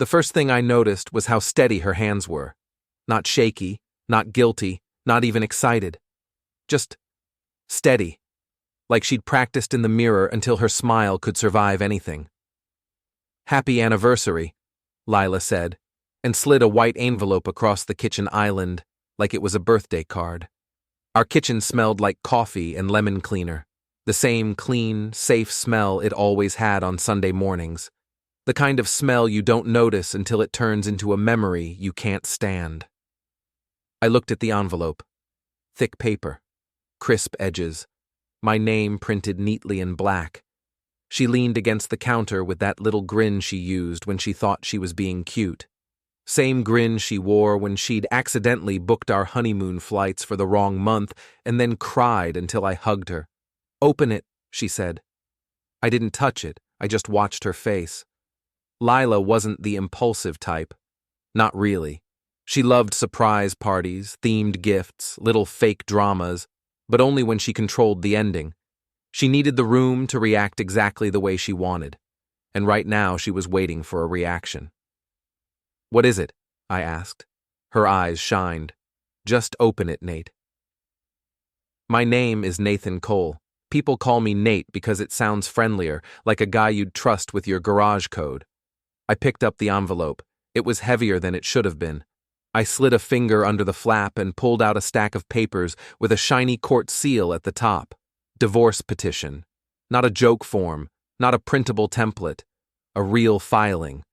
The first thing I noticed was how steady her hands were. Not shaky, not guilty, not even excited. Just steady, like she'd practiced in the mirror until her smile could survive anything. "Happy anniversary," Lila said, and slid a white envelope across the kitchen island like it was a birthday card. Our kitchen smelled like coffee and lemon cleaner, the same clean, safe smell it always had on Sunday mornings, the kind of smell you don't notice until it turns into a memory you can't stand. I looked at the envelope. Thick paper, crisp edges, my name printed neatly in black. She leaned against the counter with that little grin she used when she thought she was being cute. Same grin she wore when she'd accidentally booked our honeymoon flights for the wrong month and then cried until I hugged her. "Open it," she said. I didn't touch it, I just watched her face. Lila wasn't the impulsive type. Not really. She loved surprise parties, themed gifts, little fake dramas, but only when she controlled the ending. She needed the room to react exactly the way she wanted, and right now she was waiting for a reaction. "What is it?" I asked. Her eyes shined. "Just open it, Nate." My name is Nathan Cole. People call me Nate because it sounds friendlier, like a guy you'd trust with your garage code. I picked up the envelope. It was heavier than it should have been. I slid a finger under the flap and pulled out a stack of papers with a shiny court seal at the top. Divorce petition. Not a joke form, not a printable template. A real filing.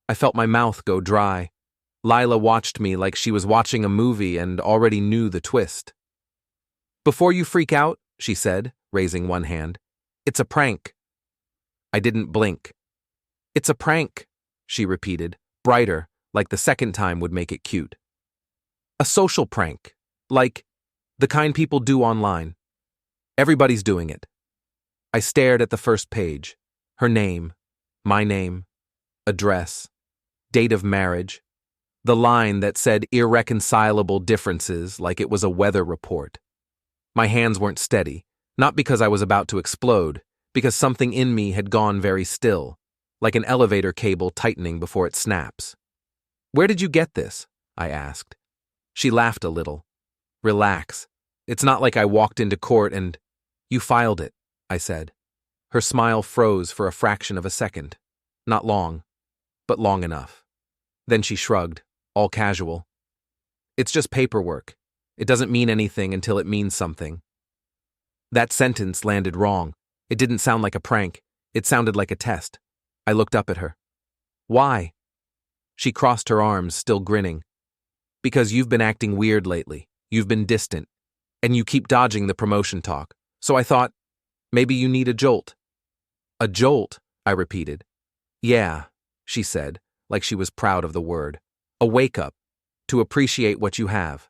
I felt my mouth go dry. Lila watched me like she was watching a movie and already knew the twist. "Before you freak out," she said, raising one hand, "it's a prank." I didn't blink. "It's a prank," she repeated, brighter, like the second time would make it cute. "A social prank, like the kind people do online. Everybody's doing it." I stared at the first page. Her name, my name, address, date of marriage, the line that said irreconcilable differences like it was a weather report. My hands weren't steady, not because I was about to explode, because something in me had gone very still, like an elevator cable tightening before it snaps. "Where did you get this?" I asked. She laughed a little. "Relax. It's not like I walked into court and—" "You filed it," I said. Her smile froze for a fraction of a second. Not long, but long enough. Then she shrugged, all casual. "It's just paperwork. It doesn't mean anything until it means something." That sentence landed wrong. It didn't sound like a prank. It sounded like a test. I looked up at her. "Why?" She crossed her arms, still grinning. "Because you've been acting weird lately. You've been distant. And you keep dodging the promotion talk. So I thought, maybe you need a jolt." "A jolt?" I repeated. "Yeah," she said, like she was proud of the word. "A wake-up. To appreciate what you have."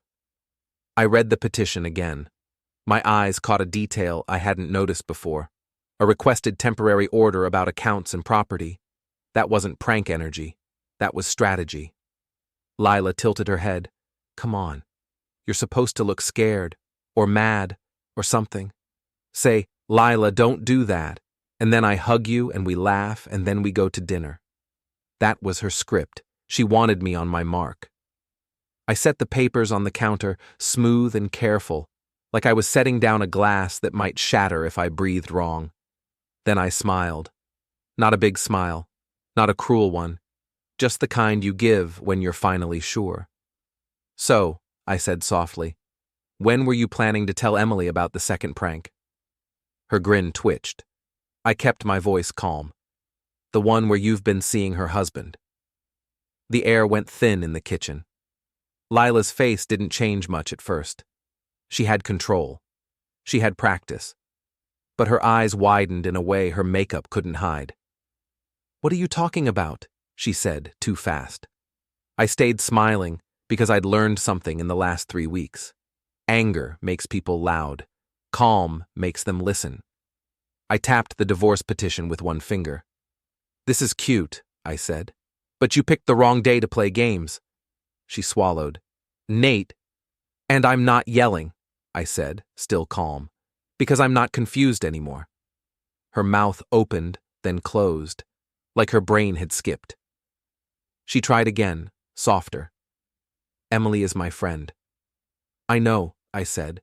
I read the petition again. My eyes caught a detail I hadn't noticed before. A requested temporary order about accounts and property. That wasn't prank energy. That was strategy. Lila tilted her head. "Come on. You're supposed to look scared, or mad, or something. Say, 'Lila, don't do that,' and then I hug you and we laugh and then we go to dinner." That was her script. She wanted me on my mark. I set the papers on the counter, smooth and careful, like I was setting down a glass that might shatter if I breathed wrong. Then I smiled. Not a big smile, not a cruel one, just the kind you give when you're finally sure. "So," I said softly, "when were you planning to tell Emily about the second prank?" Her grin twitched. I kept my voice calm. "The one where you've been seeing her husband." The air went thin in the kitchen. Lila's face didn't change much at first. She had control. She had practice. But her eyes widened in a way her makeup couldn't hide. "What are you talking about?" she said, too fast. I stayed smiling because I'd learned something in the last 3 weeks. Anger makes people loud. Calm makes them listen. I tapped the divorce petition with one finger. "This is cute," I said. "But you picked the wrong day to play games." She swallowed. "Nate." "And I'm not yelling," I said, still calm, "because I'm not confused anymore." Her mouth opened, then closed, like her brain had skipped. She tried again, softer. Emily is my friend. I know, I said.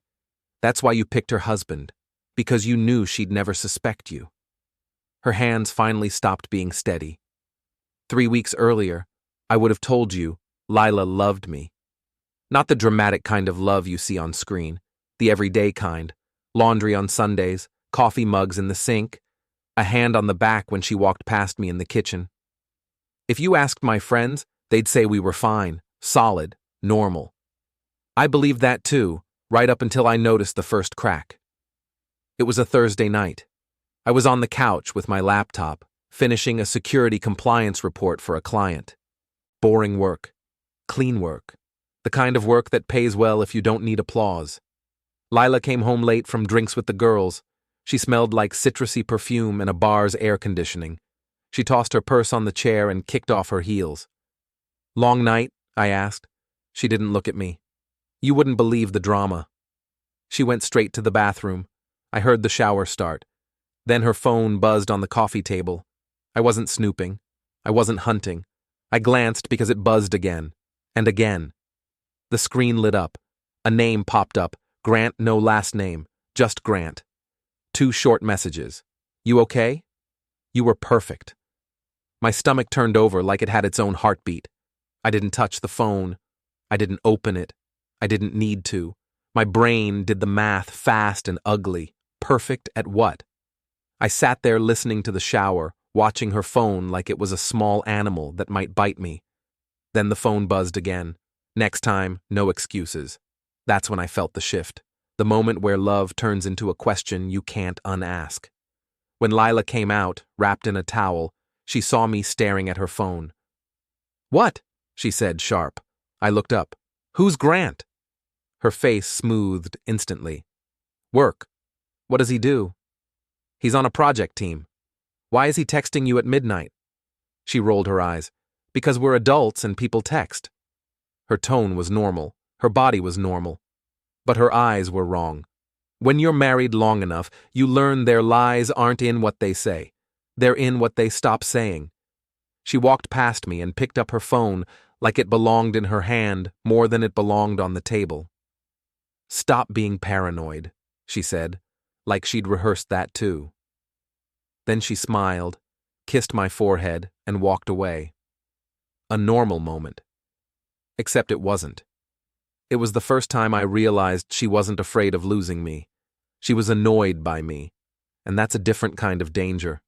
That's why you picked her husband, because you knew she'd never suspect you. Her hands finally stopped being steady. 3 weeks earlier, I would have told you Lila loved me. Not the dramatic kind of love you see on screen, the everyday kind, laundry on Sundays, coffee mugs in the sink, a hand on the back when she walked past me in the kitchen. If you asked my friends, they'd say we were fine, solid, normal. I believed that too, right up until I noticed the first crack. It was a Thursday night. I was on the couch with my laptop, finishing a security compliance report for a client. Boring work. Clean work. The kind of work that pays well if you don't need applause. Lila came home late from drinks with the girls. She smelled like citrusy perfume and a bar's air conditioning. She tossed her purse on the chair and kicked off her heels. Long night? I asked. She didn't look at me. You wouldn't believe the drama. She went straight to the bathroom. I heard the shower start. Then her phone buzzed on the coffee table. I wasn't snooping. I wasn't hunting. I glanced because it buzzed again. And again. The screen lit up. A name popped up. Grant, no last name. Just Grant. 2 short messages. You okay? You were perfect. My stomach turned over like it had its own heartbeat. I didn't touch the phone. I didn't open it. I didn't need to. My brain did the math fast and ugly. Perfect at what? I sat there listening to the shower, watching her phone like it was a small animal that might bite me. Then the phone buzzed again. Next time, no excuses. That's when I felt the shift. The moment where love turns into a question you can't unask. When Lila came out, wrapped in a towel, she saw me staring at her phone. What? She said, sharp. I looked up. Who's Grant? Her face smoothed instantly. Work. What does he do? He's on a project team. Why is he texting you at midnight? She rolled her eyes. Because we're adults and people text. Her tone was normal. Her body was normal. But her eyes were wrong. When you're married long enough, you learn their lies aren't in what they say. They're in what they stop saying. She walked past me and picked up her phone like it belonged in her hand more than it belonged on the table. Stop being paranoid, she said, like she'd rehearsed that too. Then she smiled, kissed my forehead, and walked away. A normal moment. Except it wasn't. It was the first time I realized she wasn't afraid of losing me. She was annoyed by me, and that's a different kind of danger.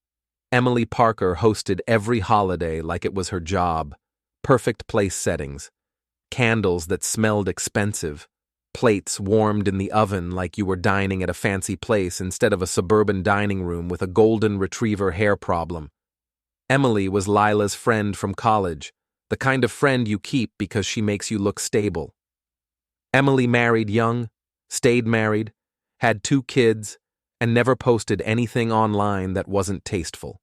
Emily Parker hosted every holiday like it was her job. Perfect place settings. Candles that smelled expensive. Plates warmed in the oven like you were dining at a fancy place instead of a suburban dining room with a golden retriever hair problem. Emily was Lila's friend from college, the kind of friend you keep because she makes you look stable. Emily married young, stayed married, had 2 kids, and never posted anything online that wasn't tasteful.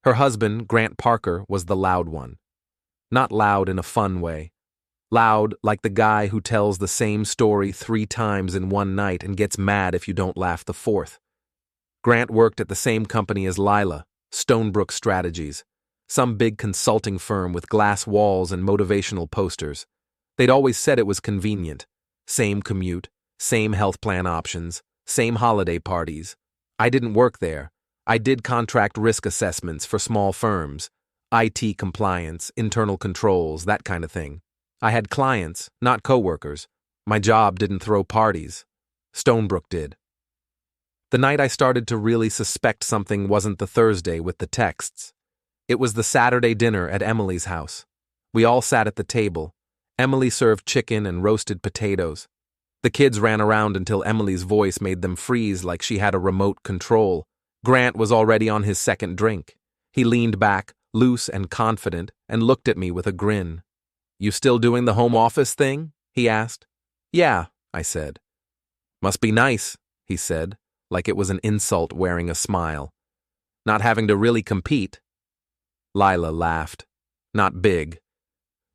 Her husband, Grant Parker, was the loud one. Not loud in a fun way. Loud like the guy who tells the same story 3 times in one night and gets mad if you don't laugh the 4th. Grant worked at the same company as Lila, Stonebrook Strategies, some big consulting firm with glass walls and motivational posters. They'd always said it was convenient. Same commute, same health plan options, same holiday parties. I didn't work there. I did contract risk assessments for small firms, IT compliance, internal controls, that kind of thing. I had clients, not coworkers. My job didn't throw parties. Stonebrook did. The night I started to really suspect something wasn't the Thursday with the texts. It was the Saturday dinner at Emily's house. We all sat at the table. Emily served chicken and roasted potatoes. The kids ran around until Emily's voice made them freeze like she had a remote control. Grant was already on his 2nd drink. He leaned back, loose and confident, and looked at me with a grin. You still doing the home office thing? He asked. Yeah, I said. Must be nice, he said, like it was an insult wearing a smile. Not having to really compete. Lila laughed. Not big.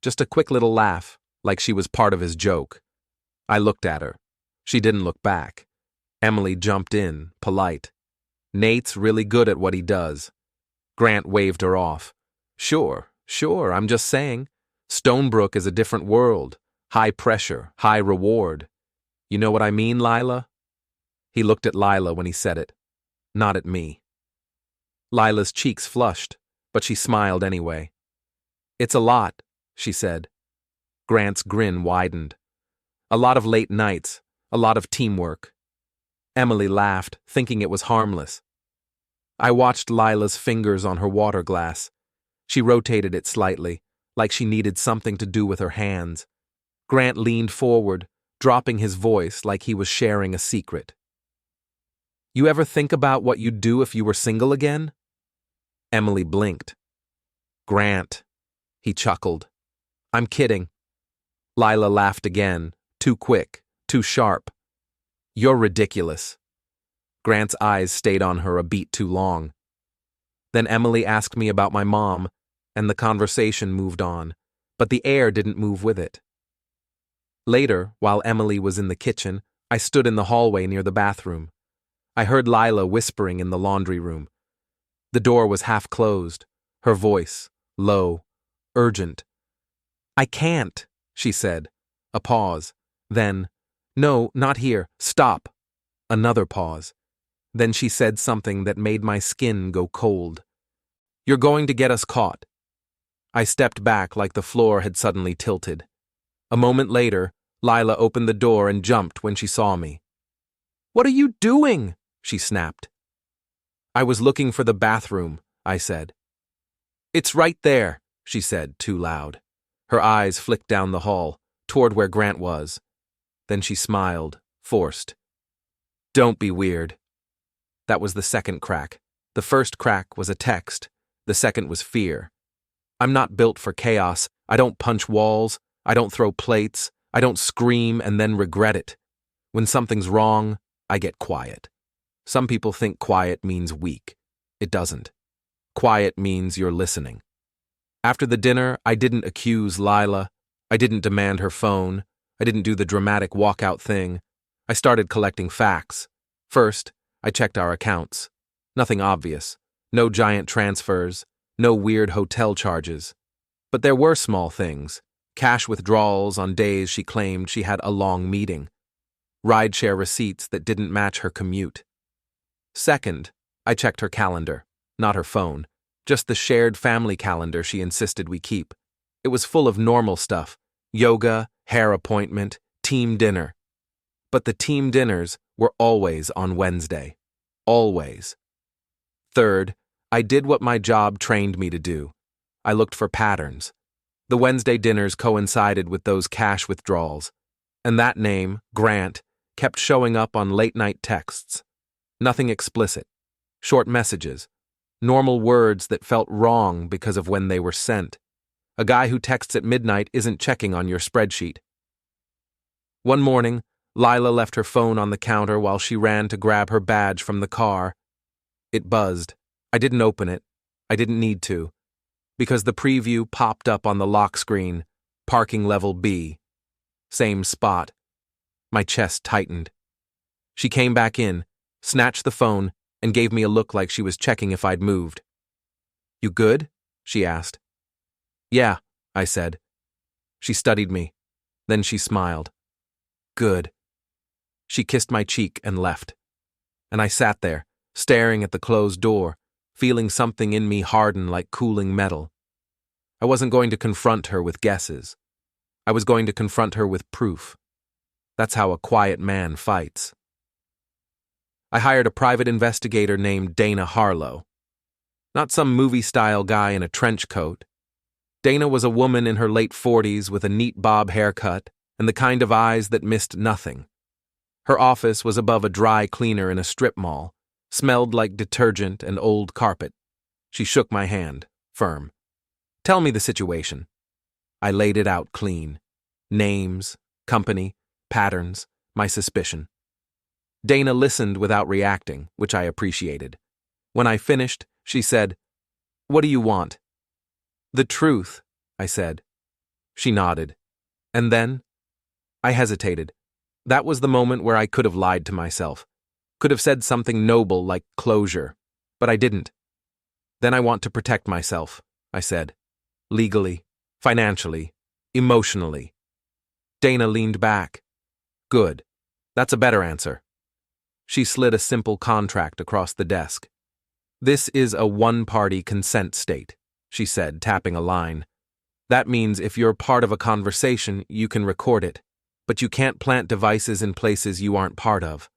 Just a quick little laugh, like she was part of his joke. I looked at her. She didn't look back. Emily jumped in, polite. Nate's really good at what he does. Grant waved her off. Sure, Sure, I'm just saying. Stonebrook is a different world. High pressure, high reward. You know what I mean, Lila? He looked at Lila when he said it, not at me. Lila's cheeks flushed, but she smiled anyway. It's a lot, she said. Grant's grin widened. A lot of late nights, a lot of teamwork. Emily laughed, thinking it was harmless. I watched Lila's fingers on her water glass. She rotated it slightly, like she needed something to do with her hands. Grant leaned forward, dropping his voice like he was sharing a secret. You ever think about what you'd do if you were single again? Emily blinked. Grant, he chuckled. I'm kidding. Lila laughed again, too quick, too sharp. You're ridiculous. Grant's eyes stayed on her a beat too long. Then Emily asked me about my mom, and the conversation moved on, but the air didn't move with it. Later, while Emily was in the kitchen, I stood in the hallway near the bathroom. I heard Lila whispering in the laundry room. The door was half closed, her voice, low, urgent. I can't, she said. A pause. Then, no, not here, stop. Another pause. Then she said something that made my skin go cold. You're going to get us caught. I stepped back like the floor had suddenly tilted. A moment later, Lila opened the door and jumped when she saw me. What are you doing? She snapped. I was looking for the bathroom, I said. It's right there, she said, too loud. Her eyes flicked down the hall, toward where Grant was. Then she smiled, forced. Don't be weird. That was the second crack. The first crack was a text. The second was fear. I'm not built for chaos. I don't punch walls. I don't throw plates. I don't scream and then regret it. When something's wrong, I get quiet. Some people think quiet means weak. It doesn't. Quiet means you're listening. After the dinner, I didn't accuse Lila. I didn't demand her phone. I didn't do the dramatic walkout thing. I started collecting facts. First, I checked our accounts. Nothing obvious. No giant transfers. No weird hotel charges. But there were small things. Cash withdrawals on days she claimed she had a long meeting. Rideshare receipts that didn't match her commute. Second, I checked her calendar. Not her phone. Just the shared family calendar she insisted we keep. It was full of normal stuff. Yoga, hair appointment, team dinner. But the team dinners were always on Wednesday. Always. Third, I did what my job trained me to do. I looked for patterns. The Wednesday dinners coincided with those cash withdrawals. And that name, Grant, kept showing up on late-night texts. Nothing explicit. Short messages. Normal words that felt wrong because of when they were sent. A guy who texts at midnight isn't checking on your spreadsheet. One morning, Lila left her phone on the counter while she ran to grab her badge from the car. It buzzed. I didn't open it. I didn't need to. Because the preview popped up on the lock screen. Parking level B. Same spot. My chest tightened. She came back in, snatched the phone, and gave me a look like she was checking if I'd moved. You good? She asked. Yeah, I said. She studied me. Then she smiled. Good. She kissed my cheek and left. And I sat there, staring at the closed door, feeling something in me harden like cooling metal. I wasn't going to confront her with guesses. I was going to confront her with proof. That's how a quiet man fights. I hired a private investigator named Dana Harlow. Not some movie-style guy in a trench coat. Dana was a woman in her late 40s with a neat bob haircut and the kind of eyes that missed nothing. Her office was above a dry cleaner in a strip mall, smelled like detergent and old carpet. She shook my hand, firm. Tell me the situation. I laid it out clean. Names, company, patterns, my suspicion. Dana listened without reacting, which I appreciated. When I finished, she said, "What do you want?" "The truth," I said. She nodded. And then? I hesitated. That was the moment where I could have lied to myself. Could have said something noble like closure. But I didn't. "Then I want to protect myself," I said. Legally, financially, emotionally. Dana leaned back. Good. That's a better answer. She slid a simple contract across the desk. This is a one-party consent state, she said, tapping a line. That means if you're part of a conversation, you can record it, but you can't plant devices in places you aren't part of.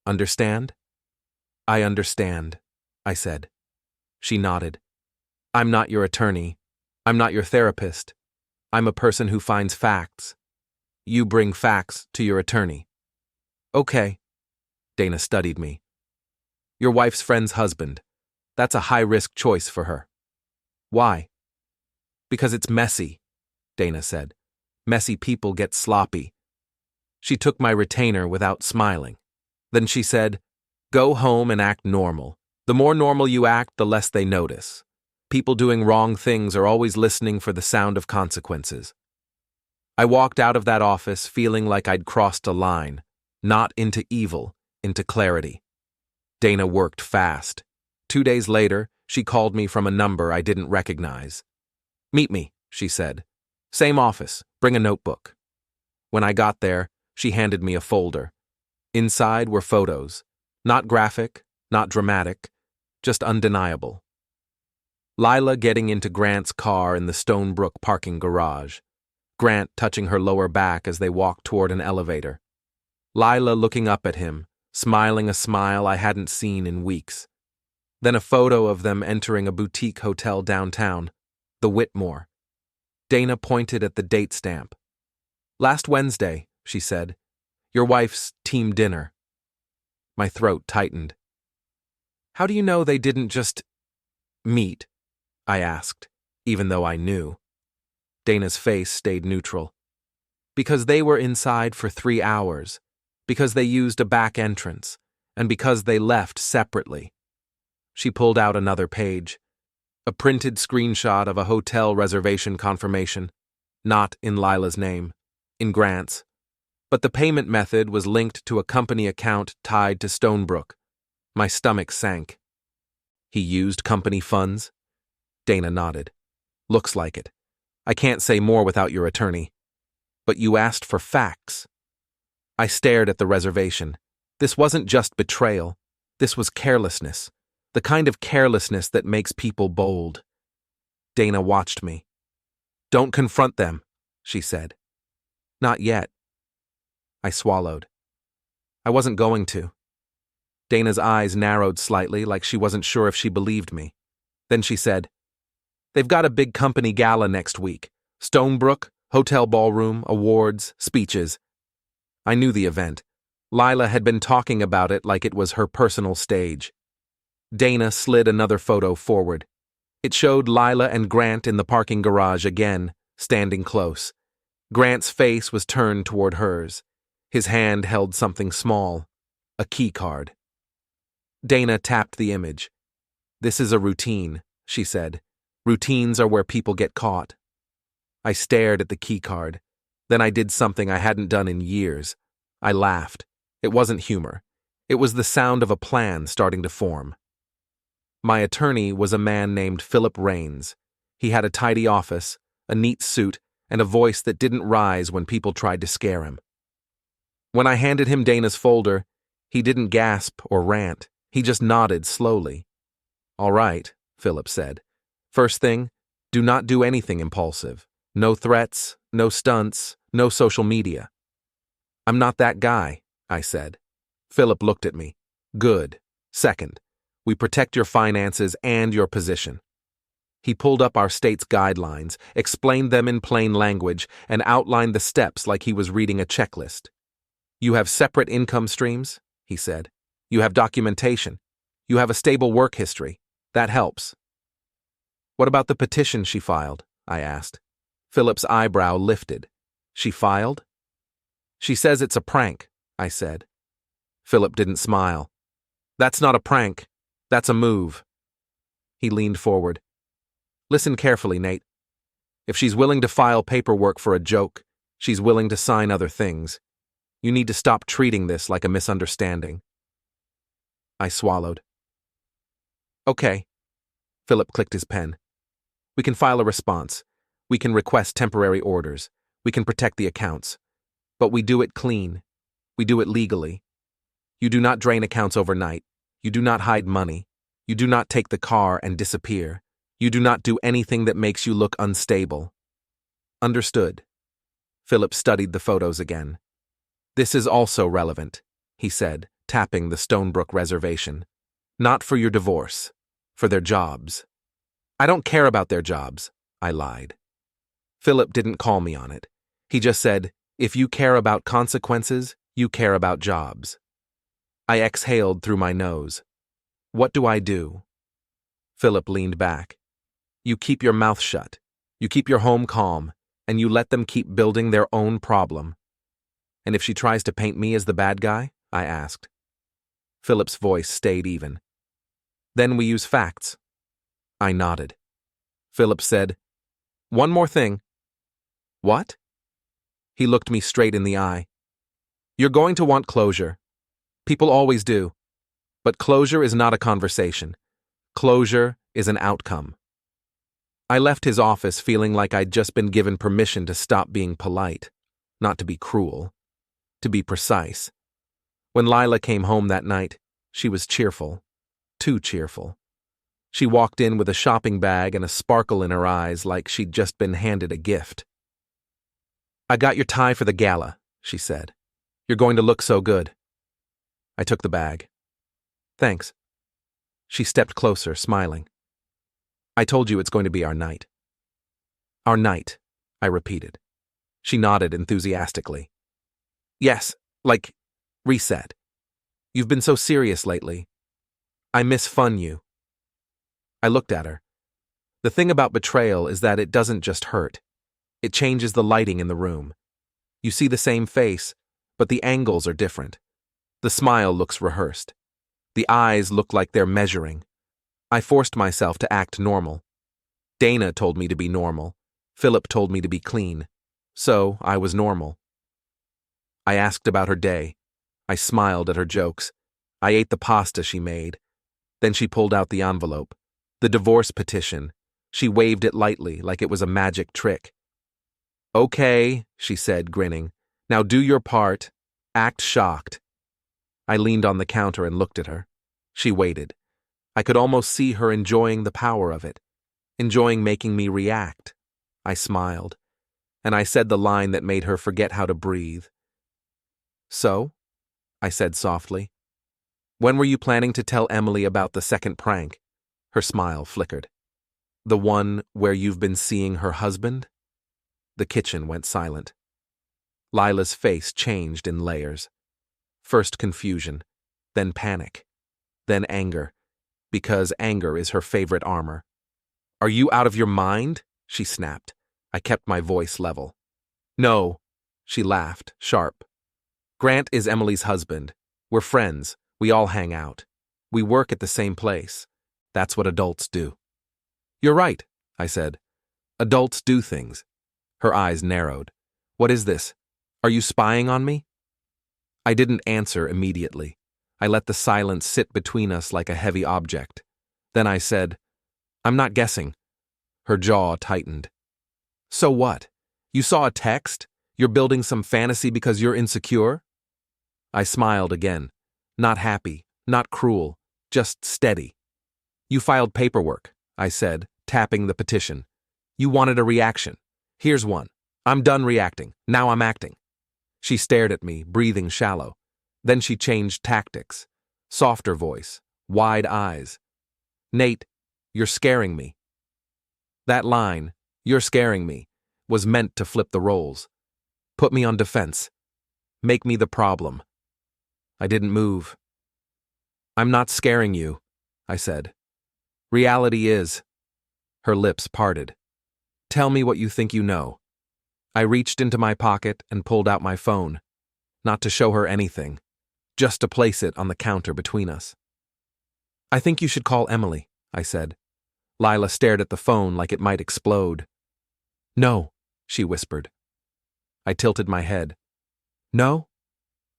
Understand? I understand, I said. She nodded. I'm not your attorney. I'm not your therapist. I'm a person who finds facts. You bring facts to your attorney. Okay. Dana studied me. Your wife's friend's husband. That's a high-risk choice for her. Why? Because it's messy, Dana said. Messy people get sloppy. She took my retainer without smiling. Then she said, Go home and act normal. The more normal you act, the less they notice. People doing wrong things are always listening for the sound of consequences. I walked out of that office feeling like I'd crossed a line, not into evil, into clarity. Dana worked fast. 2 days later, she called me from a number I didn't recognize. Meet me, she said. Same office, bring a notebook. When I got there, she handed me a folder. Inside were photos. Not graphic, not dramatic, just undeniable. Lila getting into Grant's car in the Stonebrook parking garage. Grant touching her lower back as they walked toward an elevator. Lila looking up at him, smiling a smile I hadn't seen in weeks. Then a photo of them entering a boutique hotel downtown, the Whitmore. Dana pointed at the date stamp. Last Wednesday, she said. Your wife's team dinner. My throat tightened. How do you know they didn't just meet? I asked, even though I knew. Dana's face stayed neutral. Because they were inside for 3 hours, because they used a back entrance, and because they left separately. She pulled out another page. A printed screenshot of a hotel reservation confirmation, not in Lila's name, in Grant's. But the payment method was linked to a company account tied to Stonebrook. My stomach sank. He used company funds? Dana nodded. Looks like it. I can't say more without your attorney. But you asked for facts. I stared at the reservation. This wasn't just betrayal. This was carelessness. The kind of carelessness that makes people bold. Dana watched me. Don't confront them, she said. Not yet. I swallowed. I wasn't going to. Dana's eyes narrowed slightly, like she wasn't sure if she believed me. Then she said, They've got a big company gala next week. Stonebrook, hotel ballroom, awards, speeches. I knew the event. Lila had been talking about it like it was her personal stage. Dana slid another photo forward. It showed Lila and Grant in the parking garage again, standing close. Grant's face was turned toward hers. His hand held something small, a key card. Dana tapped the image. This is a routine, she said. Routines are where people get caught. I stared at the key card. Then I did something I hadn't done in years. I laughed. It wasn't humor. It was the sound of a plan starting to form. My attorney was a man named Philip Raines. He had a tidy office, a neat suit, and a voice that didn't rise when people tried to scare him. When I handed him Dana's folder, he didn't gasp or rant. He just nodded slowly. All right, Philip said. First thing, do not do anything impulsive. No threats, no stunts, no social media. I'm not that guy, I said. Philip looked at me. Good. Second, we protect your finances and your position. He pulled up our state's guidelines, explained them in plain language, and outlined the steps like he was reading a checklist. You have separate income streams, he said. You have documentation. You have a stable work history. That helps. What about the petition she filed? I asked. Philip's eyebrow lifted. She filed? She says it's a prank, I said. Philip didn't smile. That's not a prank. That's a move. He leaned forward. Listen carefully, Nate. If she's willing to file paperwork for a joke, she's willing to sign other things. You need to stop treating this like a misunderstanding. I swallowed. Okay. Philip clicked his pen. We can file a response. We can request temporary orders. We can protect the accounts. But we do it clean. We do it legally. You do not drain accounts overnight. You do not hide money. You do not take the car and disappear. You do not do anything that makes you look unstable. Understood. Philip studied the photos again. This is also relevant, he said, tapping the Stonebrook reservation. Not for your divorce, for their jobs. I don't care about their jobs, I lied. Philip didn't call me on it. He just said, if you care about consequences, you care about jobs. I exhaled through my nose. What do I do? Philip leaned back. You keep your mouth shut. You keep your home calm, and you let them keep building their own problem. And if she tries to paint me as the bad guy? I asked. Philip's voice stayed even. Then we use facts. I nodded. Philip said, one more thing. What? He looked me straight in the eye. You're going to want closure. People always do. But closure is not a conversation. Closure is an outcome. I left his office feeling like I'd just been given permission to stop being polite, not to be cruel, to be precise. When Lila came home that night, she was cheerful, too cheerful. She walked in with a shopping bag and a sparkle in her eyes like she'd just been handed a gift. I got your tie for the gala, she said. You're going to look so good. I took the bag. Thanks. She stepped closer, smiling. I told you it's going to be our night. Our night, I repeated. She nodded enthusiastically. Yes, like reset. You've been so serious lately. I miss fun you. I looked at her. The thing about betrayal is that it doesn't just hurt. It changes the lighting in the room. You see the same face, but the angles are different. The smile looks rehearsed. The eyes look like they're measuring. I forced myself to act normal. Dana told me to be normal. Philip told me to be clean. So I was normal. I asked about her day. I smiled at her jokes. I ate the pasta she made. Then she pulled out the envelope. The divorce petition. She waved it lightly like it was a magic trick. Okay, she said, grinning. Now do your part. Act shocked. I leaned on the counter and looked at her. She waited. I could almost see her enjoying the power of it, enjoying making me react. I smiled, and I said the line that made her forget how to breathe. So? I said softly. When were you planning to tell Emily about the second prank? Her smile flickered. The one where you've been seeing her husband? The kitchen went silent. Lila's face changed in layers. First confusion, then panic, then anger, because anger is her favorite armor. Are you out of your mind? She snapped. I kept my voice level. No, she laughed, sharp. Grant is Emily's husband. We're friends. We all hang out. We work at the same place. That's what adults do. You're right, I said. Adults do things. Her eyes narrowed. What is this? Are you spying on me? I didn't answer immediately. I let the silence sit between us like a heavy object. Then I said, I'm not guessing. Her jaw tightened. So what? You saw a text? You're building some fantasy because you're insecure? I smiled again. Not happy, not cruel, just steady. You filed paperwork, I said, tapping the petition. You wanted a reaction. Here's one. I'm done reacting. Now I'm acting. She stared at me, breathing shallow. Then she changed tactics. Softer voice, wide eyes. Nate, you're scaring me. That line, you're scaring me, was meant to flip the roles. Put me on defense. Make me the problem. I didn't move. I'm not scaring you, I said. Reality is. Her lips parted. Tell me what you think you know. I reached into my pocket and pulled out my phone, not to show her anything, just to place it on the counter between us. I think you should call Emily, I said. Lila stared at the phone like it might explode. No, she whispered. I tilted my head. No?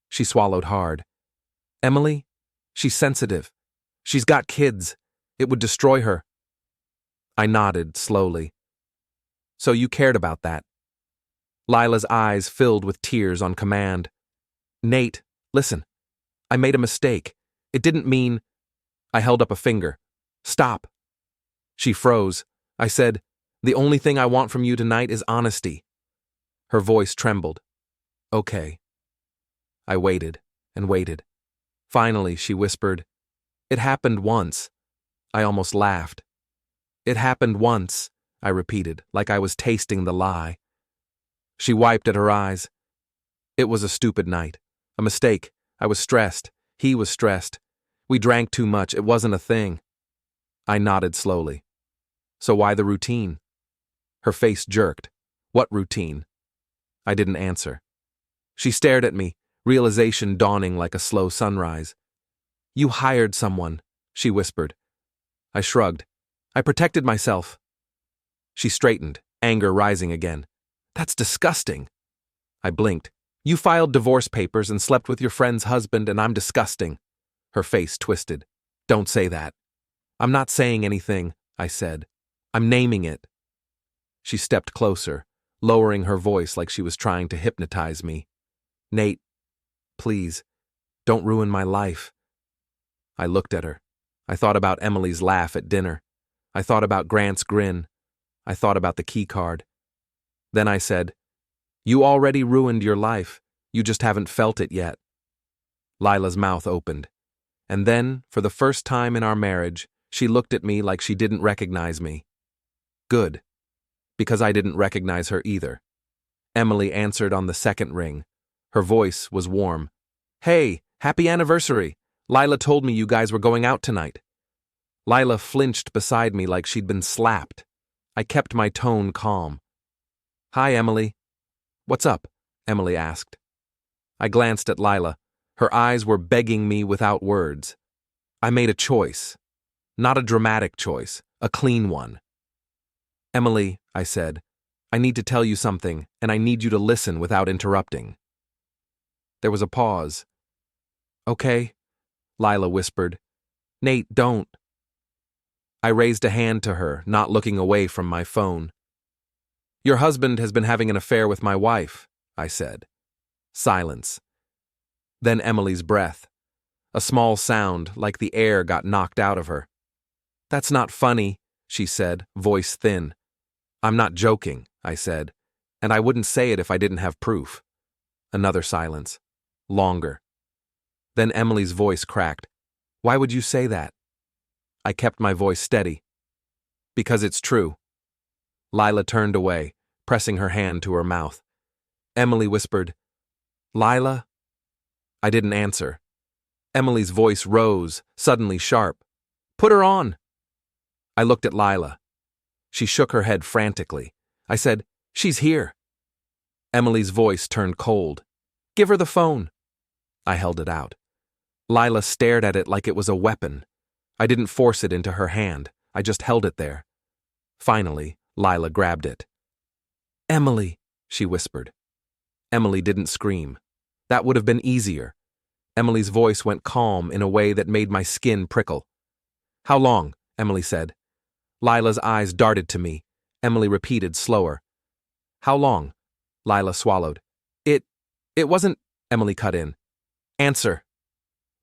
She swallowed hard. Emily? She's sensitive. She's got kids. It would destroy her. I nodded slowly. So you cared about that. Lila's eyes filled with tears on command. Nate, listen. I made a mistake. It didn't mean… I held up a finger. Stop. She froze. I said, the only thing I want from you tonight is honesty. Her voice trembled. Okay. I waited and waited. Finally, she whispered, it happened once. I almost laughed. It happened once, I repeated, like I was tasting the lie. She wiped at her eyes. It was a stupid night. A mistake. I was stressed. He was stressed. We drank too much. It wasn't a thing. I nodded slowly. So why the routine? Her face jerked. What routine? I didn't answer. She stared at me, realization dawning like a slow sunrise. You hired someone, she whispered. I shrugged. I protected myself. She straightened, anger rising again. That's disgusting. I blinked. You filed divorce papers and slept with your friend's husband, and I'm disgusting. Her face twisted. Don't say that. I'm not saying anything, I said. I'm naming it. She stepped closer, lowering her voice like she was trying to hypnotize me. Nate, please, don't ruin my life. I looked at her. I thought about Emily's laugh at dinner. I thought about Grant's grin. I thought about the key card. Then I said, you already ruined your life. You just haven't felt it yet. Lila's mouth opened. And then, for the first time in our marriage, she looked at me like she didn't recognize me. Good. Because I didn't recognize her either. Emily answered on the second ring. Her voice was warm. Hey, happy anniversary. Lila told me you guys were going out tonight. Lila flinched beside me like she'd been slapped. I kept my tone calm. Hi, Emily. What's up? Emily asked. I glanced at Lila. Her eyes were begging me without words. I made a choice. Not a dramatic choice, a clean one. Emily, I said, I need to tell you something, and I need you to listen without interrupting. There was a pause. Okay, Lila whispered. Nate, don't. I raised a hand to her, not looking away from my phone. Your husband has been having an affair with my wife, I said. Silence. Then Emily's breath. A small sound, like the air got knocked out of her. That's not funny, she said, voice thin. I'm not joking, I said, and I wouldn't say it if I didn't have proof. Another silence. Longer. Then Emily's voice cracked. Why would you say that? I kept my voice steady. Because it's true. Lila turned away, pressing her hand to her mouth. Emily whispered, Lila? I didn't answer. Emily's voice rose, suddenly sharp. Put her on. I looked at Lila. She shook her head frantically. I said, she's here. Emily's voice turned cold. Give her the phone. I held it out. Lila stared at it like it was a weapon. I didn't force it into her hand. I just held it there. Finally, Lila grabbed it. Emily, she whispered. Emily didn't scream. That would have been easier. Emily's voice went calm in a way that made my skin prickle. How long? Emily said. Lila's eyes darted to me. Emily repeated slower. How long? Lila swallowed. It wasn't… Emily cut in. Answer.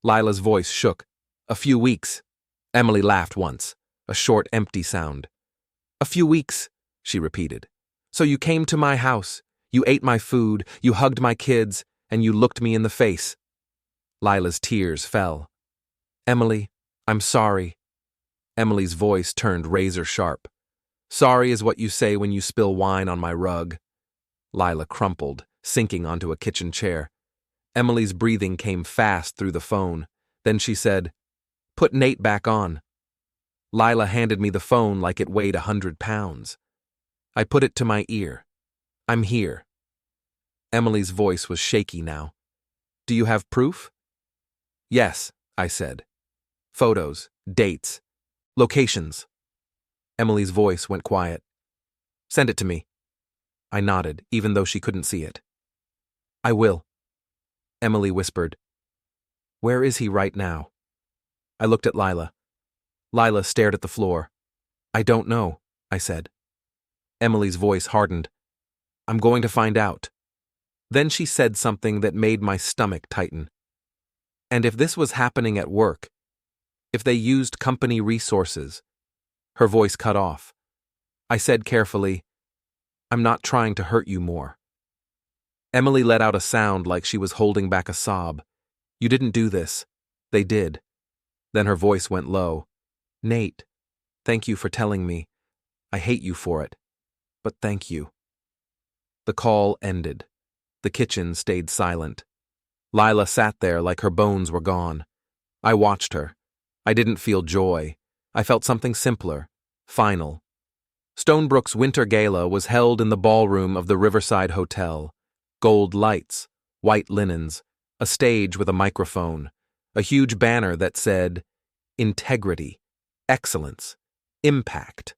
Lila's voice shook. A few weeks. Emily laughed once. A short, empty sound. A few weeks, she repeated. So you came to my house. You ate my food. You hugged my kids. And you looked me in the face. Lila's tears fell. Emily, I'm sorry. Emily's voice turned razor sharp. Sorry is what you say when you spill wine on my rug. Lila crumpled, sinking onto a kitchen chair. Emily's breathing came fast through the phone. Then she said, Put Nate back on. Lila handed me the phone like it weighed 100 pounds. I put it to my ear. I'm here. Emily's voice was shaky now. Do you have proof? Yes, I said. Photos, dates, locations. Emily's voice went quiet. Send it to me. I nodded, even though she couldn't see it. I will. Emily whispered. Where is he right now? I looked at Lila. Lila stared at the floor. I don't know, I said. Emily's voice hardened. I'm going to find out. Then she said something that made my stomach tighten. And if this was happening at work, if they used company resources, her voice cut off. I said carefully, I'm not trying to hurt you more. Emily let out a sound like she was holding back a sob. You didn't do this. They did. Then her voice went low. Nate, thank you for telling me. I hate you for it. But thank you. The call ended. The kitchen stayed silent. Lila sat there like her bones were gone. I watched her. I didn't feel joy. I felt something simpler, final. Stonebrook's winter gala was held in the ballroom of the Riverside Hotel. Gold lights, white linens, a stage with a microphone, a huge banner that said, Integrity, Excellence, Impact.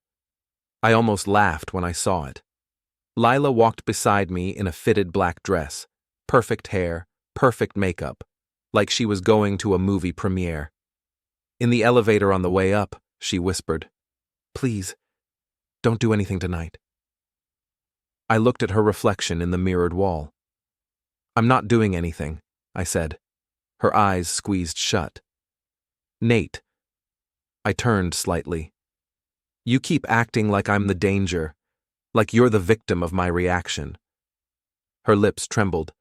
I almost laughed when I saw it. Lila walked beside me in a fitted black dress, perfect hair, perfect makeup, like she was going to a movie premiere. In the elevator on the way up, she whispered, Please, don't do anything tonight. I looked at her reflection in the mirrored wall. I'm not doing anything, I said. Her eyes squeezed shut. Nate. I turned slightly. You keep acting like I'm the danger, like you're the victim of my reaction. Her lips trembled.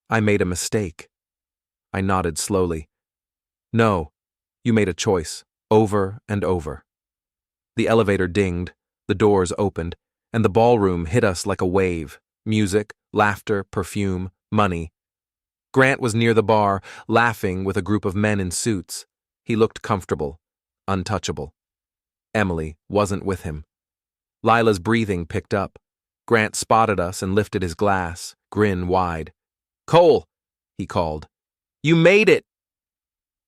I made a mistake. I nodded slowly. No, you made a choice, over and over. The elevator dinged, the doors opened, and the ballroom hit us like a wave. Music, laughter, perfume, money. Grant was near the bar, laughing with a group of men in suits. He looked comfortable, untouchable. Emily wasn't with him. Lila's breathing picked up. Grant spotted us and lifted his glass, grin wide. Cole, he called. You made it!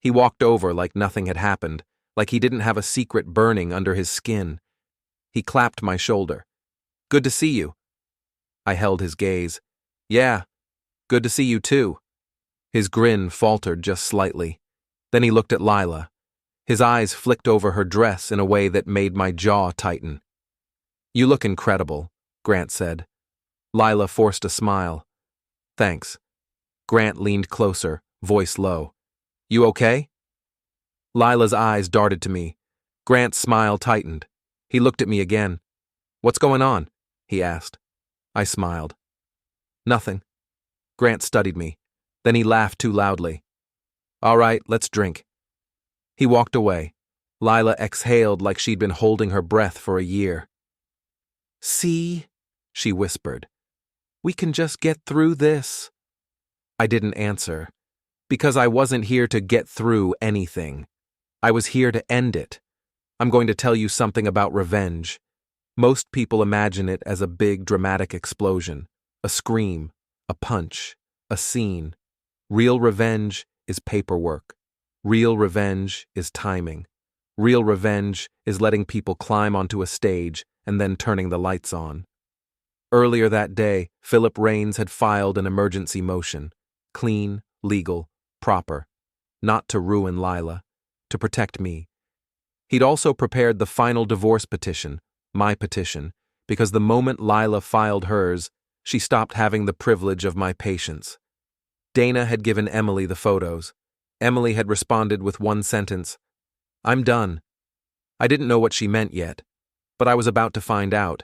He walked over like nothing had happened, like he didn't have a secret burning under his skin. He clapped my shoulder. Good to see you. I held his gaze. Yeah, good to see you too. His grin faltered just slightly. Then he looked at Lila. His eyes flicked over her dress in a way that made my jaw tighten. You look incredible, Grant said. Lila forced a smile. Thanks. Grant leaned closer, voice low. You okay? Lila's eyes darted to me. Grant's smile tightened. He looked at me again. What's going on? He asked. I smiled. Nothing. Grant studied me. Then he laughed too loudly. All right, let's drink. He walked away. Lila exhaled like she'd been holding her breath for a year. See, she whispered. We can just get through this. I didn't answer, because I wasn't here to get through anything. I was here to end it. I'm going to tell you something about revenge. Most people imagine it as a big dramatic explosion, a scream, a punch, a scene. Real revenge is paperwork. Real revenge is timing. Real revenge is letting people climb onto a stage and then turning the lights on. Earlier that day, Philip Raines had filed an emergency motion. Clean, legal, proper. Not to ruin Lila, to protect me. He'd also prepared the final divorce petition, my petition, because the moment Lila filed hers, she stopped having the privilege of my patience. Dana had given Emily the photos. Emily had responded with one sentence, I'm done. I didn't know what she meant yet, but I was about to find out.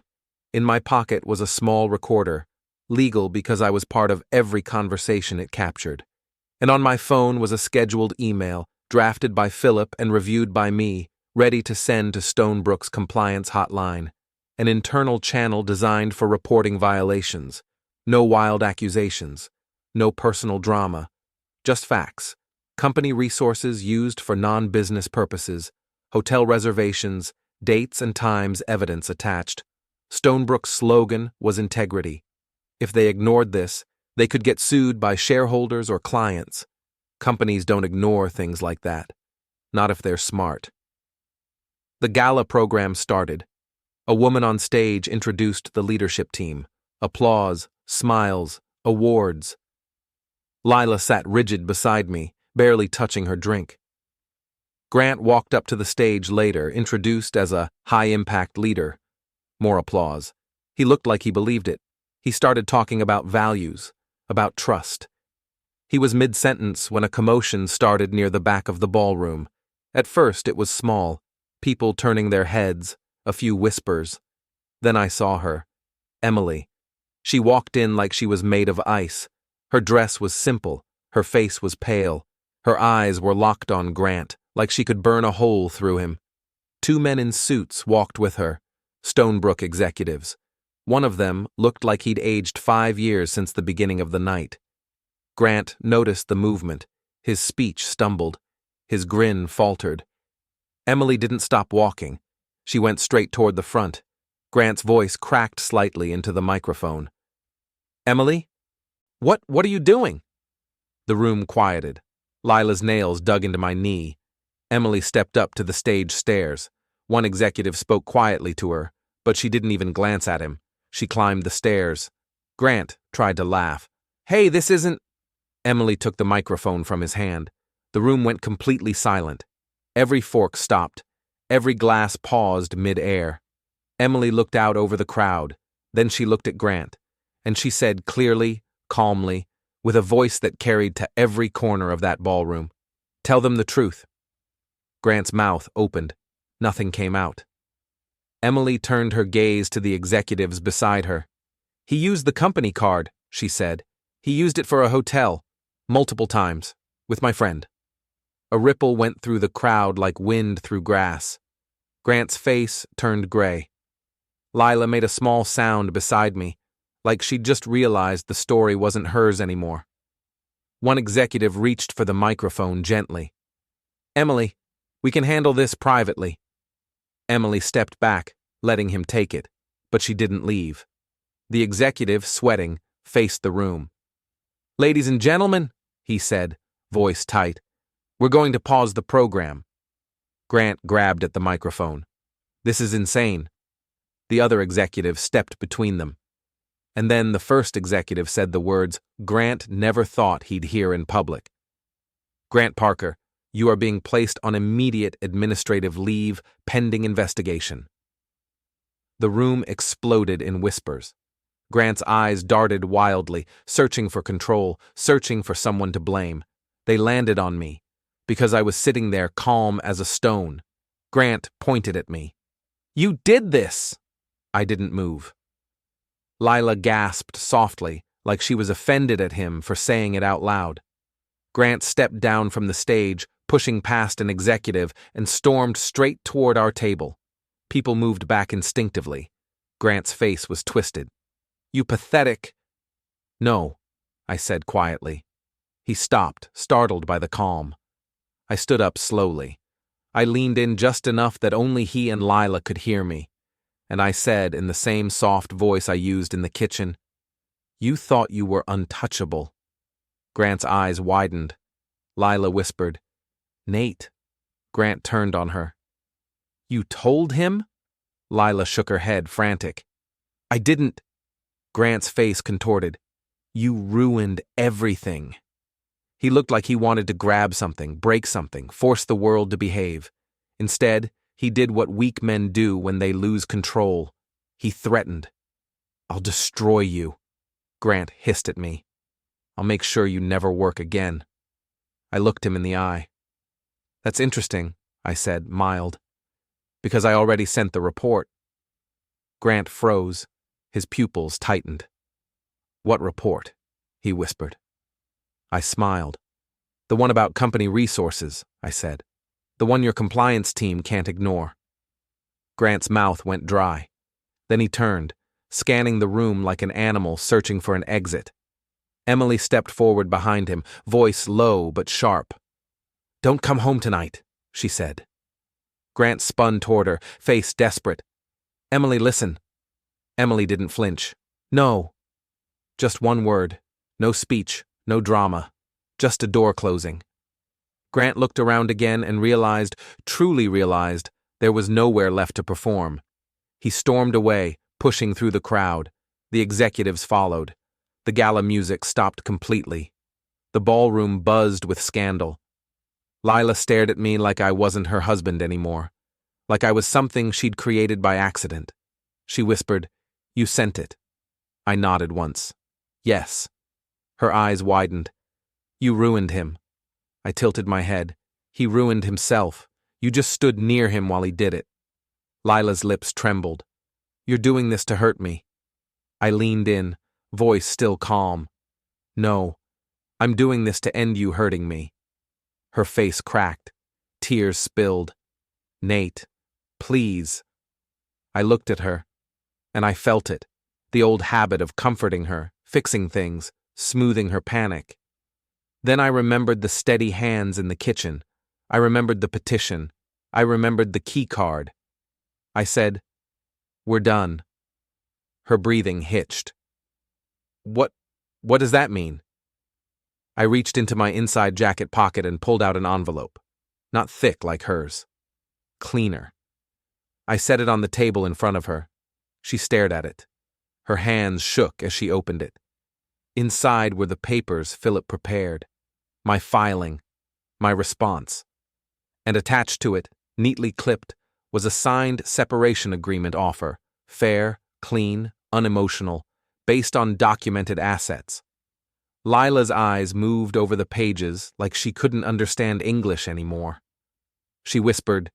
In my pocket was a small recorder, legal because I was part of every conversation it captured. And on my phone was a scheduled email, drafted by Philip and reviewed by me, ready to send to Stonebrook's compliance hotline, an internal channel designed for reporting violations. No wild accusations, no personal drama, just facts. Company resources used for non-business purposes, hotel reservations, dates and times evidence attached. Stonebrook's slogan was integrity. If they ignored this, they could get sued by shareholders or clients. Companies don't ignore things like that, not if they're smart. The gala program started. A woman on stage introduced the leadership team. Applause, smiles, awards. Lila sat rigid beside me, barely touching her drink. Grant walked up to the stage later, introduced as a high-impact leader. More applause. He looked like he believed it. He started talking about values, about trust. He was mid-sentence when a commotion started near the back of the ballroom. At first it was small, people turning their heads, a few whispers. Then I saw her, Emily. She walked in like she was made of ice. Her dress was simple, her face was pale. Her eyes were locked on Grant, like she could burn a hole through him. Two men in suits walked with her, Stonebrook executives. One of them looked like he'd aged 5 years since the beginning of the night. Grant noticed the movement. His speech stumbled. His grin faltered. Emily didn't stop walking. She went straight toward the front. Grant's voice cracked slightly into the microphone. "Emily? What are you doing?" The room quieted. Lila's nails dug into my knee. Emily stepped up to the stage stairs. One executive spoke quietly to her, but she didn't even glance at him. She climbed the stairs. Grant tried to laugh. "Hey, this isn't—" Emily took the microphone from his hand. The room went completely silent. Every fork stopped. Every glass paused mid-air. Emily looked out over the crowd. Then she looked at Grant, and she said clearly, calmly, with a voice that carried to every corner of that ballroom, "Tell them the truth." Grant's mouth opened. Nothing came out. Emily turned her gaze to the executives beside her. "He used the company card," she said. "He used it for a hotel, multiple times, with my friend." A ripple went through the crowd like wind through grass. Grant's face turned gray. Lila made a small sound beside me, like she'd just realized the story wasn't hers anymore. One executive reached for the microphone gently. "Emily, we can handle this privately." Emily stepped back, letting him take it, but she didn't leave. The executive, sweating, faced the room. "Ladies and gentlemen," he said, voice tight, "we're going to pause the program." Grant grabbed at the microphone. "This is insane." The other executive stepped between them. And then the first executive said the words Grant never thought he'd hear in public. "Grant Parker, you are being placed on immediate administrative leave pending investigation." The room exploded in whispers. Grant's eyes darted wildly, searching for control, searching for someone to blame. They landed on me, because I was sitting there calm as a stone. Grant pointed at me. "You did this!" I didn't move. Lila gasped softly, like she was offended at him for saying it out loud. Grant stepped down from the stage, pushing past an executive, and stormed straight toward our table. People moved back instinctively. Grant's face was twisted. "You pathetic—" "No," I said quietly. He stopped, startled by the calm. I stood up slowly. I leaned in just enough that only he and Lila could hear me. And I said in the same soft voice I used in the kitchen, "You thought you were untouchable." Grant's eyes widened. Lila whispered, "Nate." Grant turned on her. "You told him?" Lila shook her head, frantic. "I didn't." Grant's face contorted. "You ruined everything." He looked like he wanted to grab something, break something, force the world to behave. Instead, he did what weak men do when they lose control. He threatened. "I'll destroy you." Grant hissed at me. "I'll make sure you never work again." I looked him in the eye. "That's interesting," I said, mild, "because I already sent the report." Grant froze. His pupils tightened. "What report?" he whispered. I smiled. "The one about company resources," I said. "The one your compliance team can't ignore." Grant's mouth went dry. Then he turned, scanning the room like an animal searching for an exit. Emily stepped forward behind him, voice low but sharp. "Don't come home tonight," she said. Grant spun toward her, face desperate. "Emily, listen." Emily didn't flinch. "No." Just one word. No speech, no drama. Just a door closing. Grant looked around again and realized, truly realized, there was nowhere left to perform. He stormed away, pushing through the crowd. The executives followed. The gala music stopped completely. The ballroom buzzed with scandal. Lila stared at me like I wasn't her husband anymore, like I was something she'd created by accident. She whispered, You sent it. I nodded once. Yes. Her eyes widened. You ruined him. I tilted my head. He ruined himself. You just stood near him while he did it. Lila's lips trembled. You're doing this to hurt me. I leaned in, voice still calm. No, I'm doing this to end you hurting me. Her face cracked. Tears spilled. Nate, please. I looked at her, and I felt it, the old habit of comforting her, fixing things, smoothing her panic. Then I remembered the steady hands in the kitchen. I remembered the petition. I remembered the key card. I said, "We're done." Her breathing hitched. What does that mean? I reached into my inside jacket pocket and pulled out an envelope. Not thick like hers. Cleaner. I set it on the table in front of her. She stared at it. Her hands shook as she opened it. Inside were the papers Philip prepared. My filing. My response. And attached to it, neatly clipped, was a signed separation agreement offer. Fair, clean, unemotional, based on documented assets. Lila's eyes moved over the pages like she couldn't understand English anymore. She whispered,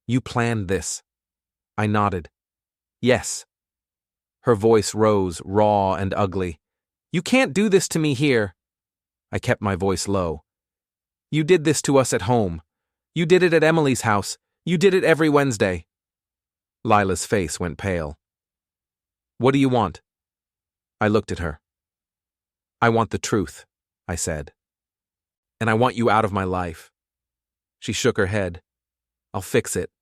"You planned this." I nodded. Yes. Her voice rose, raw and ugly. "You can't do this to me here." I kept my voice low. "You did this to us at home. You did it at Emily's house. You did it every Wednesday." Lila's face went pale. "What do you want?" I looked at her. "I want the truth," I said. "And I want you out of my life." She shook her head. "I'll fix it."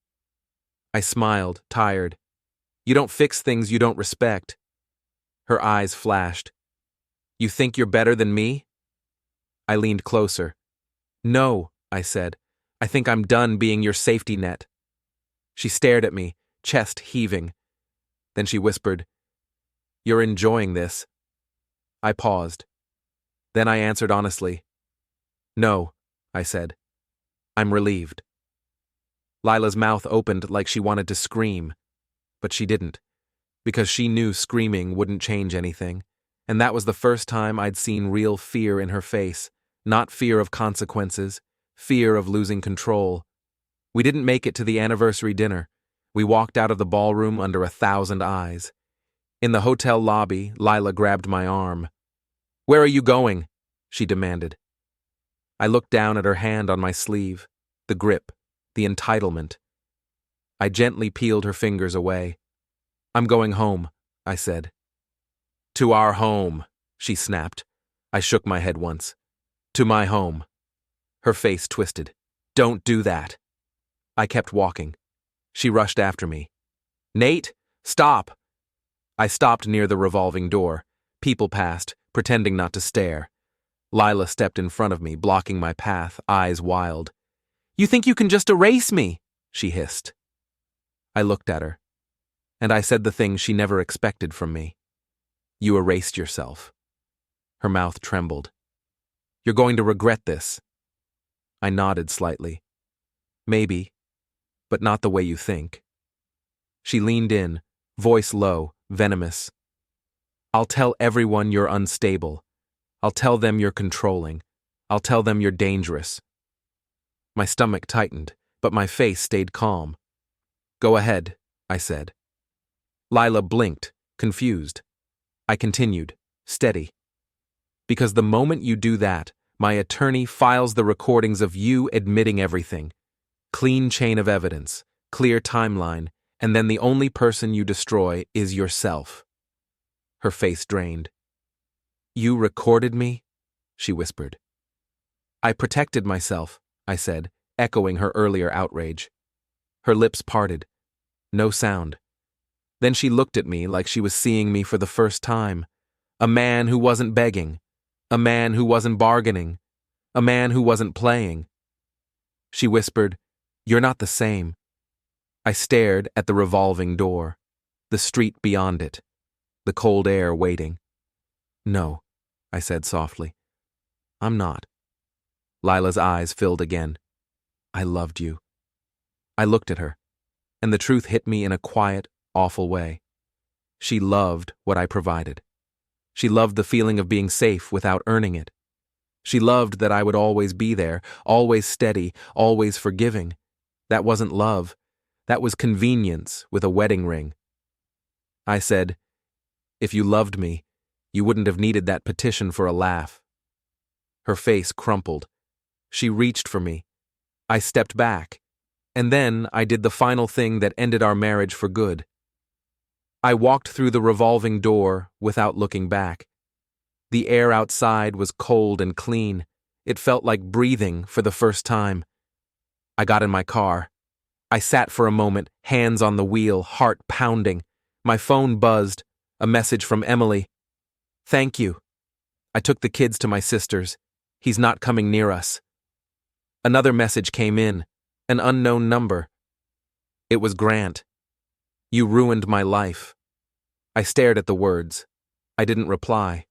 I smiled, tired. "You don't fix things you don't respect." Her eyes flashed. "You think you're better than me?" I leaned closer. "No," I said. "I think I'm done being your safety net." She stared at me, chest heaving. Then she whispered, "You're enjoying this." I paused. Then I answered honestly. "No," I said. "I'm relieved." Lila's mouth opened like she wanted to scream, but she didn't, because she knew screaming wouldn't change anything, and that was the first time I'd seen real fear in her face, not fear of consequences, fear of losing control. We didn't make it to the anniversary dinner. We walked out of the ballroom under 1,000 eyes. In the hotel lobby, Lila grabbed my arm. "Where are you going?" she demanded. I looked down at her hand on my sleeve, the grip, the entitlement. I gently peeled her fingers away. "I'm going home," I said. "To our home," she snapped. I shook my head once. "To my home." Her face twisted. "Don't do that." I kept walking. She rushed after me. "Nate, stop!" I stopped near the revolving door. People passed, pretending not to stare. Lila stepped in front of me, blocking my path, eyes wild. "You think you can just erase me?" she hissed. I looked at her, and I said the thing she never expected from me. "You erased yourself." Her mouth trembled. "You're going to regret this." I nodded slightly. "Maybe, but not the way you think." She leaned in, voice low, venomous. "I'll tell everyone you're unstable. I'll tell them you're controlling. I'll tell them you're dangerous." My stomach tightened, but my face stayed calm. "Go ahead," I said. Lila blinked, confused. I continued, steady. "Because the moment you do that, my attorney files the recordings of you admitting everything. Clean chain of evidence, clear timeline, and then the only person you destroy is yourself." Her face drained. "You recorded me?" she whispered. "I protected myself," I said, echoing her earlier outrage. Her lips parted. No sound. Then she looked at me like she was seeing me for the first time. A man who wasn't begging. A man who wasn't bargaining. A man who wasn't playing. She whispered, "You're not the same." I stared at the revolving door, the street beyond it, the cold air waiting. "No," I said softly. "I'm not." Lila's eyes filled again. "I loved you." I looked at her, and the truth hit me in a quiet, awful way. She loved what I provided. She loved the feeling of being safe without earning it. She loved that I would always be there, always steady, always forgiving. That wasn't love. That was convenience with a wedding ring. I said, "If you loved me, you wouldn't have needed that petition for a laugh." Her face crumpled. She reached for me. I stepped back. And then I did the final thing that ended our marriage for good. I walked through the revolving door without looking back. The air outside was cold and clean. It felt like breathing for the first time. I got in my car. I sat for a moment, hands on the wheel, heart pounding. My phone buzzed, a message from Emily. "Thank you. I took the kids to my sister's. He's not coming near us." Another message came in, an unknown number. It was Grant. "You ruined my life." I stared at the words. I didn't reply.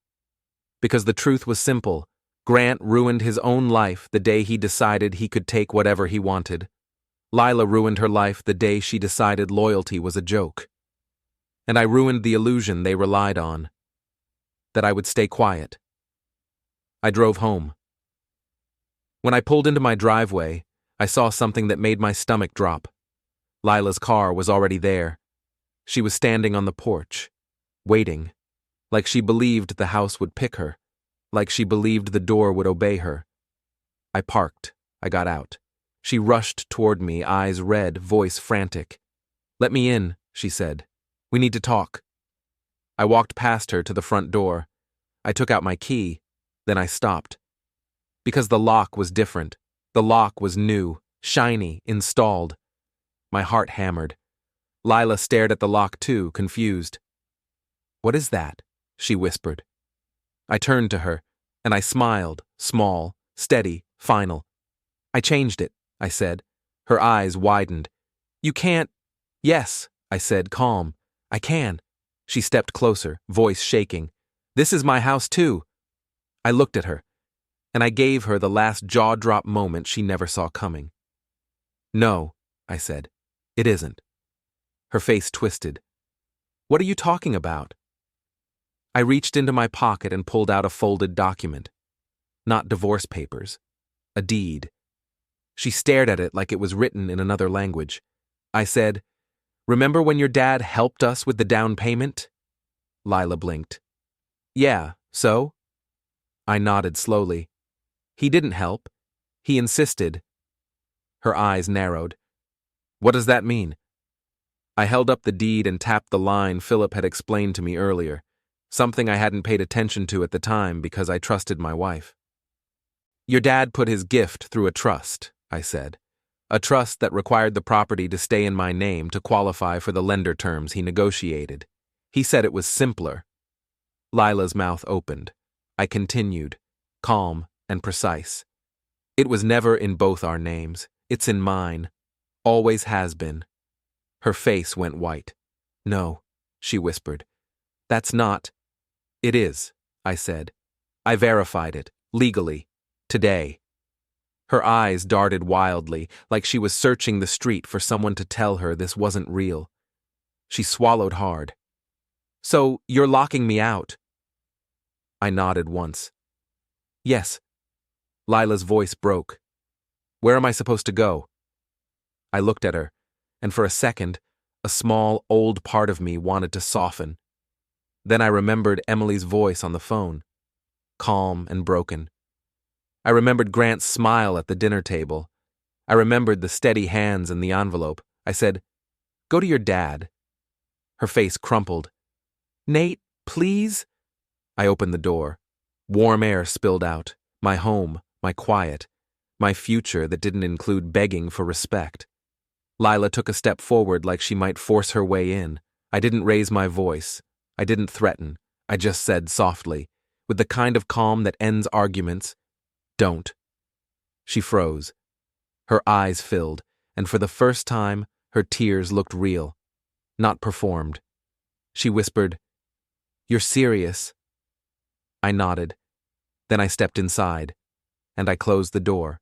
Because the truth was simple. Grant ruined his own life the day he decided he could take whatever he wanted. Lila ruined her life the day she decided loyalty was a joke. And I ruined the illusion they relied on. That I would stay quiet. I drove home. When I pulled into my driveway, I saw something that made my stomach drop. Lila's car was already there. She was standing on the porch, waiting, like she believed the house would pick her, like she believed the door would obey her. I parked. I got out. She rushed toward me, eyes red, voice frantic. "Let me in," she said. "We need to talk." I walked past her to the front door. I took out my key, then I stopped. Because the lock was different. The lock was new, shiny, installed. My heart hammered. Lila stared at the lock too, confused. "What is that?" she whispered. I turned to her, and I smiled, small, steady, final. "I changed it," I said. Her eyes widened. "You can't—" "Yes," I said, calm. "I can." She stepped closer, voice shaking. "This is my house too." I looked at her, and I gave her the last jaw-drop moment she never saw coming. "No," I said. "It isn't." Her face twisted. "What are you talking about?" I reached into my pocket and pulled out a folded document. Not divorce papers. A deed. She stared at it like it was written in another language. I said, "Remember when your dad helped us with the down payment?" Lila blinked. "Yeah, so?" I nodded slowly. "He didn't help. He insisted." Her eyes narrowed. "What does that mean?" I held up the deed and tapped the line Philip had explained to me earlier, something I hadn't paid attention to at the time because I trusted my wife. "Your dad put his gift through a trust," I said. "A trust that required the property to stay in my name to qualify for the lender terms he negotiated. He said it was simpler." Lila's mouth opened. I continued, calm and precise. "It was never in both our names. It's in mine. Always has been." Her face went white. "No," she whispered. "That's not—" "It is," I said. "I verified it, legally, today." Her eyes darted wildly, like she was searching the street for someone to tell her this wasn't real. She swallowed hard. "So, you're locking me out?" I nodded once. "Yes." Lila's voice broke. "Where am I supposed to go?" I looked at her, and for a second, a small, old part of me wanted to soften. Then I remembered Emily's voice on the phone, calm and broken. I remembered Grant's smile at the dinner table. I remembered the steady hands in the envelope. I said, "Go to your dad." Her face crumpled. "Nate, please?" I opened the door. Warm air spilled out. My home, my quiet, my future that didn't include begging for respect. Lila took a step forward like she might force her way in. I didn't raise my voice. I didn't threaten. I just said softly, with the kind of calm that ends arguments, "Don't." She froze. Her eyes filled, and for the first time, her tears looked real, not performed. She whispered, "You're serious?" I nodded. Then I stepped inside, and I closed the door.